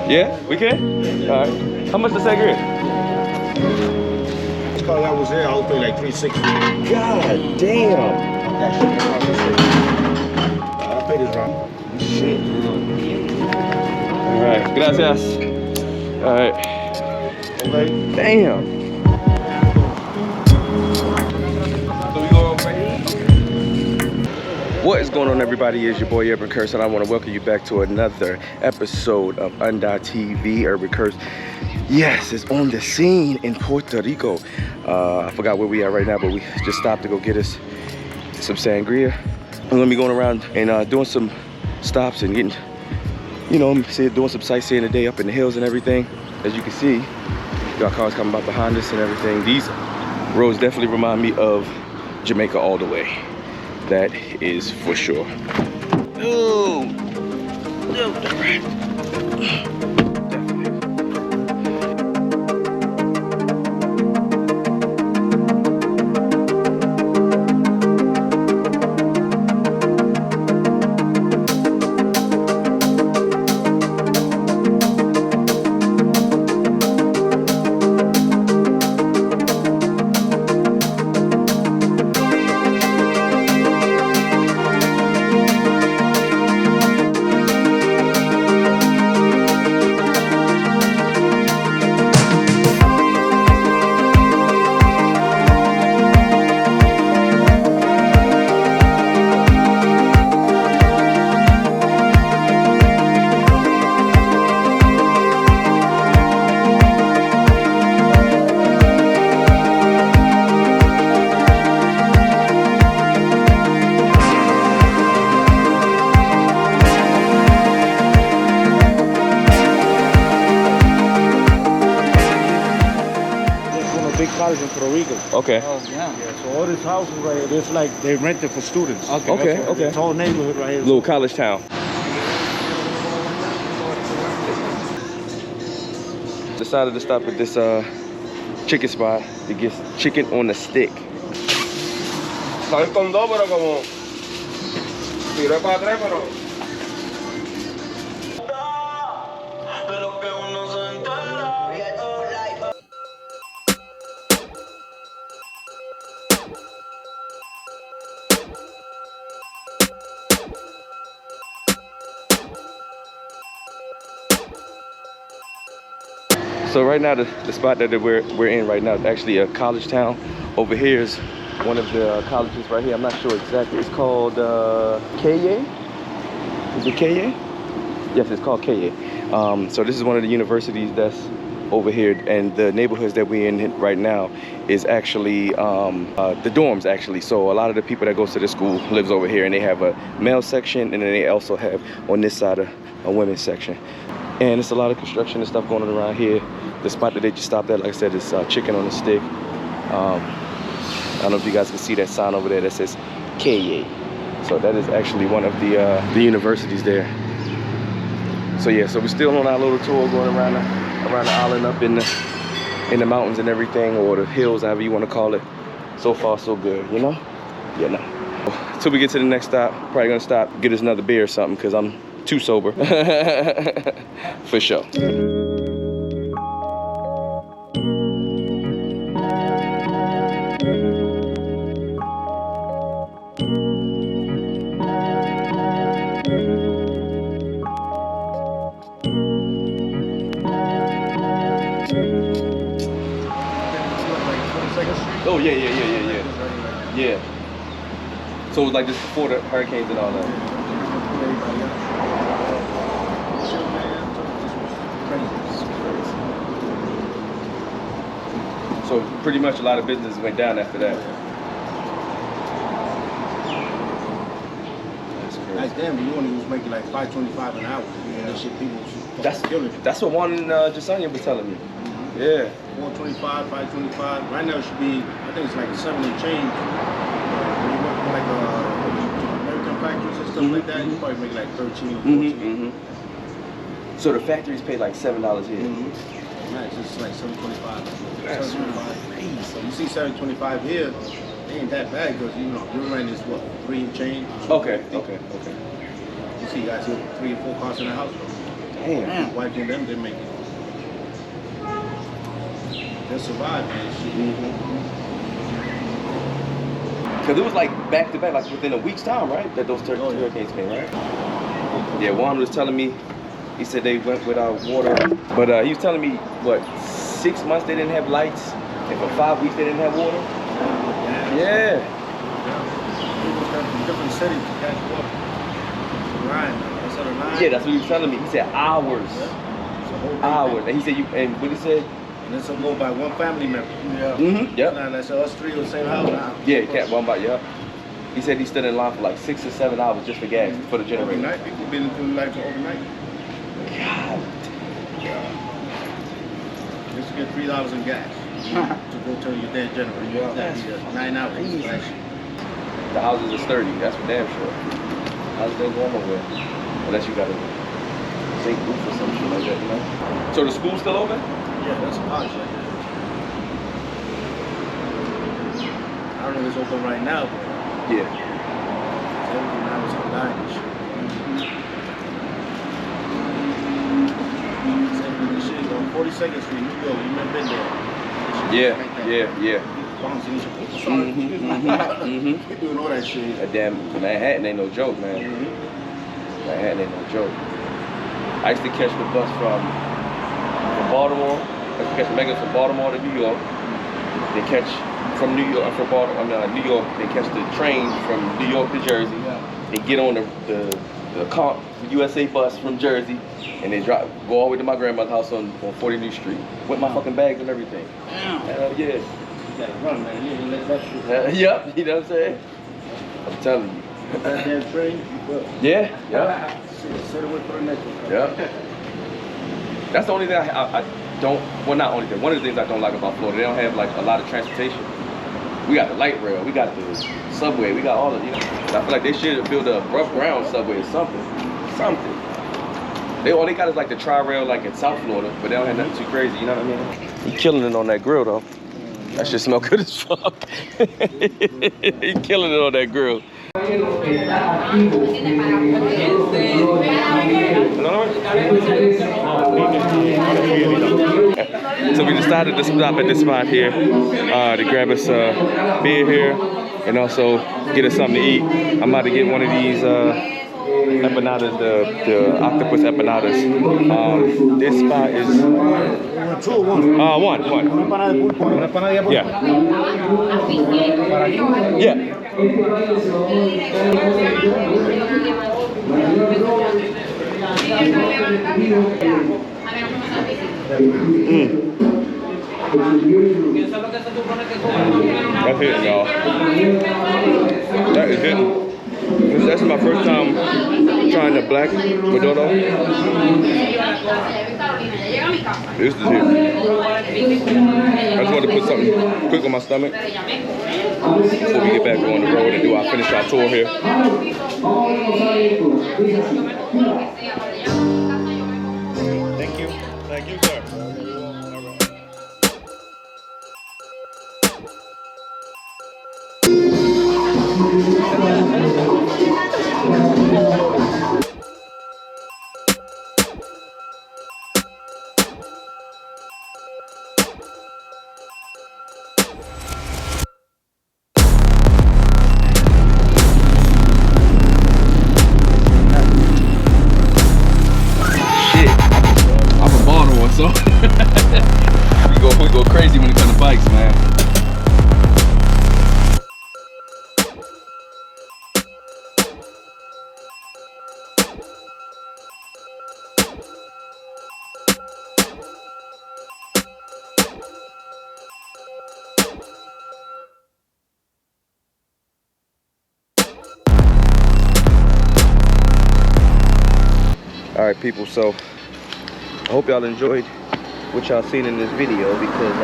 Yeah, we can? All right. How much the sangria? This car that was there, I would pay like $360. God damn. That shit cost me $6. I paid this round. Shit. All right, gracias. All right. Okay. Damn. So we go over here. What is going on, everybody? It's your boy Urben Currse, and I want to welcome you back to another episode of UNDI TV. Urben Currse, yes, it's on the scene in Puerto Rico. I forgot where we are right now, but we just stopped to go get us some sangria. I'm gonna be going around and doing some stops and getting, you know, doing some sightseeing today up in the hills and everything. As you can see, got cars coming up behind us and everything. These roads definitely remind me of Jamaica all the way. That is for sure. Oh, no, right. In Puerto Rico. Okay. Oh, yeah. Yeah, so all these houses right here, it's like they rent it for students. Okay, okay. It's all neighborhood right here. Little college town. Decided to stop at this chicken spot to get chicken on a stick. So right now, the spot that we're in right now is actually a college town. Over here is one of the colleges right here. I'm not sure exactly. It's called CAYEY. Is it CAYEY? Yes, it's called CAYEY. So this is one of the universities that's over here, and the neighborhoods that we're in right now is actually the dorms actually. So a lot of the people that goes to the school lives over here, and they have a male section, and then they also have on this side a women's section. And it's a lot of construction and stuff going on around here. The spot that they just stopped at, like I said, is chicken on a stick. I don't know if you guys can see that sign over there that says CAYEY. So that is actually one of the universities there. So yeah, so we're still on our little tour going around the island, up in the mountains and everything, or the hills, however you want to call it. So far, so good, you know? Yeah, no. Until we get to the next stop, probably gonna stop, get us another beer or something, because I'm too sober. For sure. Oh yeah. Yeah. So it was like this before the hurricanes and all that. So pretty much a lot of business went down after that. Back then, we only was making like $5.25 an hour. Yeah, that shit people was killing it. That's what one Jasanya was telling me. Yeah. 425, 525. Right now it should be, I think it's like 7 and change. When you work for like American factories and stuff like that, you probably make like 13 or 14. So the factories pay like $7 here. Yeah, it's just like 725. That's crazy. So you see 725 here, It ain't that bad because you know your rent is what, 3 and change. Okay. You see, guys here 3 or 4 cars in the house. Damn. Wife and them, they make it. They survive, man. Shit. Cause it was like back to back, like within a week's time, right? That those two hurricanes came, right? Yeah, Juan was telling me. He said they went without water, but he was telling me what 6 months they didn't have lights, and for 5 weeks they didn't have water. Yeah. People come from different cities to catch water. Right. Yeah, that's what he was telling me. He said hours. Hours. And he said and what he said? And this will go by one family member. Yep. Now let's say us 3 on the same house now. Yeah, he can't one by He said he stood in line for like 6 or 7 hours just for gas for the generator. Overnight, people been through life for overnight. God. Just to get $3 in gas to go to your dead generator. That's 9 hours. The houses are sturdy. That's for damn sure. Houses ain't going nowhere unless you got a zinc roof or some shit like that, you know. So the school's still open? Yeah, that's a college right there. I don't know if it's open right now, but yeah. Everything now is online and shit. Same shit on 42nd Street, New York. You remember been there? Yeah. Ponce and shit. We doing all that shit. That damn Manhattan ain't no joke, man. Manhattan ain't no joke. I used to catch the bus from Baltimore. I used to catch the megabus from Baltimore to New York. They catch from New York, from Baltimore, New York. They catch the train from New York to Jersey. They get on the USA bus from Jersey, and they go all the way to my grandmother's house on 40th Street with my fucking bags and everything. Hell yeah. You gotta run, man. You ain't let that shit. Yep, you know what I'm saying? I'm telling you. That damn train, you go. Yeah. Sit away for the next one. Yeah. That's the only thing I don't, well not only thing, one of the things I don't like about Florida, they don't have like a lot of transportation. We got the light rail, we got the subway, we got all the, you know. I feel like they should build a above ground subway or something. All they got is like the tri-rail like in South Florida, but they don't have nothing too crazy, you know what I mean? He killing it on that grill though. That shit smell good as fuck. He killing it on that grill. So we decided to stop at this spot here to grab us a beer here and also get us something to eat. I'm about to get one of these empanadas, the octopus empanadas. This spot is 2 or 1? One. Yeah. Yeah. That's it, y'all. That is it. That's my first time trying the black Maduro. This is it. I just wanted to put something quick on my stomach before we get back on the road and finish our tour here. Thank you, sir. So we go crazy when it comes to bikes, man. All right, people. So I hope y'all enjoyed what y'all seen in this video because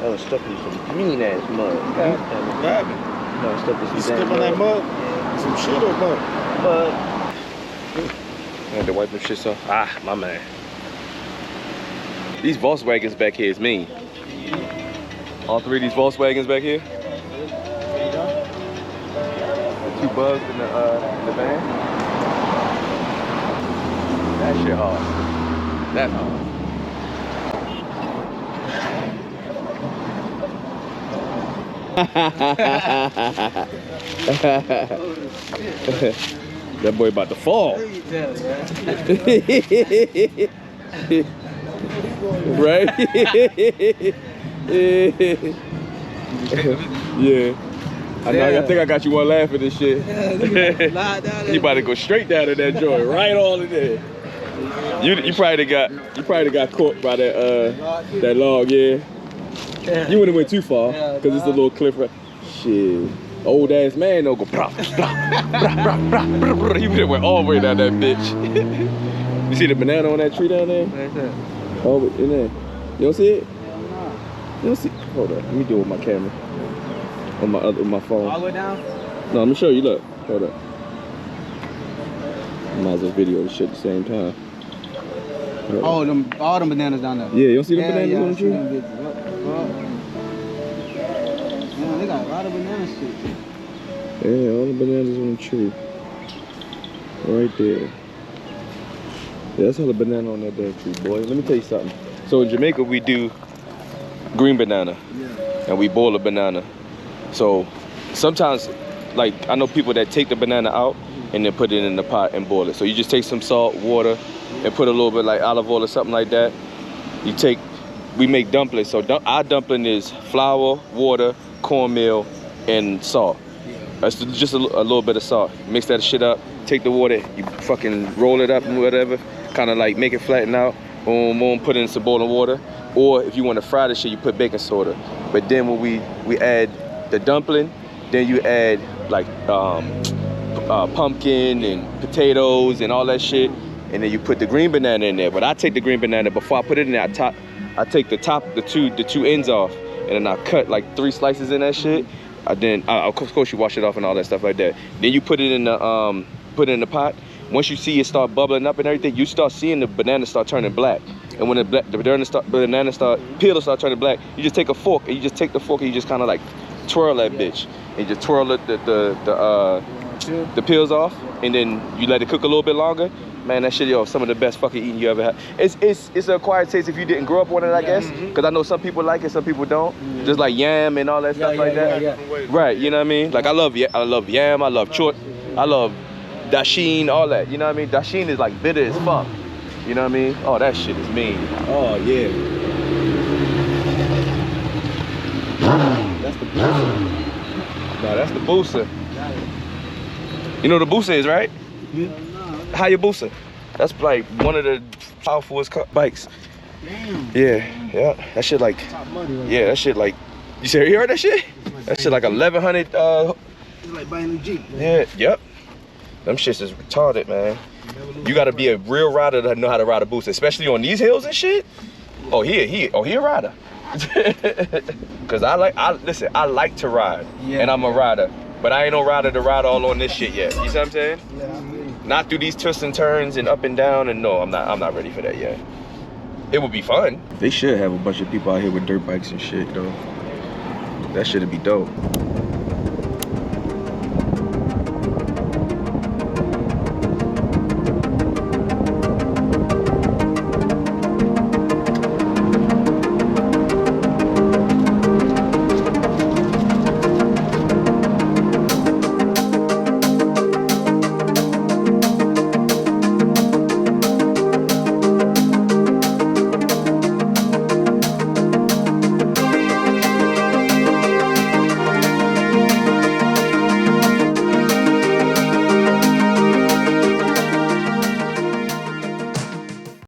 I was stuck in some mean ass mud. God damn it. What happened? I was stuck in some You step on that mud? Some shit or mud? Mud. I had to wipe them shits off. Ah, my man. These Volkswagens back here is mean. All three of these Volkswagens back here. 2 bugs in the van. That shit hard. That's hard. That boy about to fall. Right? Yeah. I think I got you one laughing and shit. You about to go straight down to that joint, right all in there. You probably got caught by that log, yeah. You wouldn't went too far, cause it's a little cliff right. Shit. Old ass man don't go brah, brah, brah, brah, brah, brah. He would've went all the way down that bitch. You see the banana on that tree down there? Oh, in there. You don't see it? You don't see? Hold on. Let me do it with my camera. On my phone. All the way down? No, I'm gonna show you. Look. Hold up. Might as well video this shit at the same time. Oh, all them bananas down there. Yeah, you don't see the bananas on the tree? Man, they got a lot of bananas too. Yeah, all the bananas on the tree. Right there. Yeah, that's all the banana on that damn tree, boy. Let me tell you something. So in Jamaica, we do green banana. Yeah. And we boil a banana. So sometimes, like, I know people that take the banana out and then put it in the pot and boil it. So you just take some salt, water, and put a little bit like olive oil or something like that. We make dumplings. So our dumpling is flour, water, cornmeal, and salt. That's just a little bit of salt. Mix that shit up, take the water, you fucking roll it up and whatever, kind of like make it flatten out, boom, boom, put it in some boiling water. Or if you want to fry the shit, you put baking soda. But then when we add the dumpling, then you add like pumpkin and potatoes and all that shit, and then you put the green banana in there. But I take the green banana, before I put it in there, I take the two ends off, and then I cut like 3 slices in that shit. Of course you wash it off and all that stuff like that. Then you put it in the pot. Once you see it start bubbling up and everything, you start seeing the banana start turning black. And when the banana start turning black, you just take a fork and you just kind of like twirl that bitch, and you just twirl the peels off, and then you let it cook a little bit longer. Man, that shit, yo, some of the best fucking eating you ever had. It's an acquired taste if you didn't grow up on it, I guess. Because I know some people like it, some people don't. Just like yam and all that stuff like that. Right, you know what I mean? Like I love yam, I love chort, I love dasheen, all that. You know what I mean? Dasheen is like bitter as fuck. You know what I mean? Oh, that shit is mean. Oh yeah. That's the booster. No, that's the booster. You know what the booster is, right? How your booster? That's like one of the powerful bikes. Damn. Yeah. That shit like. Yeah, that shit like. You heard that shit? That shit like 1100. It's like buying a Jeep. Man. Yeah. Yep. Them shits is retarded, man. You gotta be a real rider to know how to ride a booster, especially on these hills and shit. Oh, he a rider. Cause I like to ride, and I'm a rider. But I ain't no rider to ride all on this shit yet. You see what I'm saying? Yeah, not through these twists and turns and up and down, and no, I'm not ready for that yet. It would be fun. They should have a bunch of people out here with dirt bikes and shit though. That shit'd be dope.